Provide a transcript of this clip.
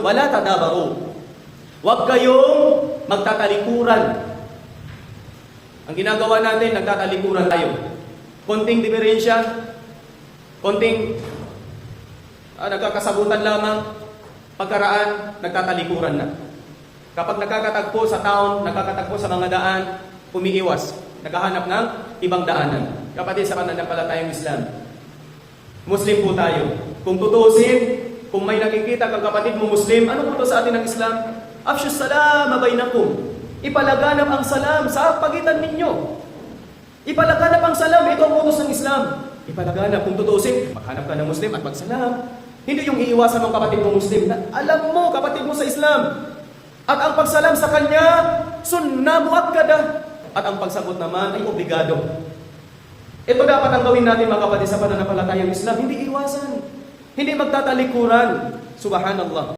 Wala tadabaru. Huwag kayong magtatalikuran. Ang ginagawa natin, nagtatalikuran tayo. Konting diferensya, konting nagkakasagutan lamang, pagkaraan, nagtatalikuran na. Kapag nagkakatagpo sa town, nagkakatagpo sa mga daan, umiiwas, naghahanap ng ibang daanan. Kapatid sa pananampalatayang Islam, Muslim po tayo. Kung tutusin, kung may nakikita kang kapatid mo Muslim, ano po ito sa atin ng Islam? Afshus salam bainakum. Ipalaganap ang salam sa pagitan ninyo. Ipalaganap ang salam, ito ang utos ng Islam. Ipalaganap, kung tutusin, maghanap ka ng Muslim at magsalam. Hindi yung iiwasan ng kapatid mo Muslim na alam mo, kapatid mo sa Islam. At ang pagsalam sa kanya, sunnah muakkada. At ang pagsagot naman ay obligado. Ito dapat ang gawin natin mga kapatid sa pananampalatayang Islam. Hindi iwasan. Hindi magtatalikuran. Subhanallah.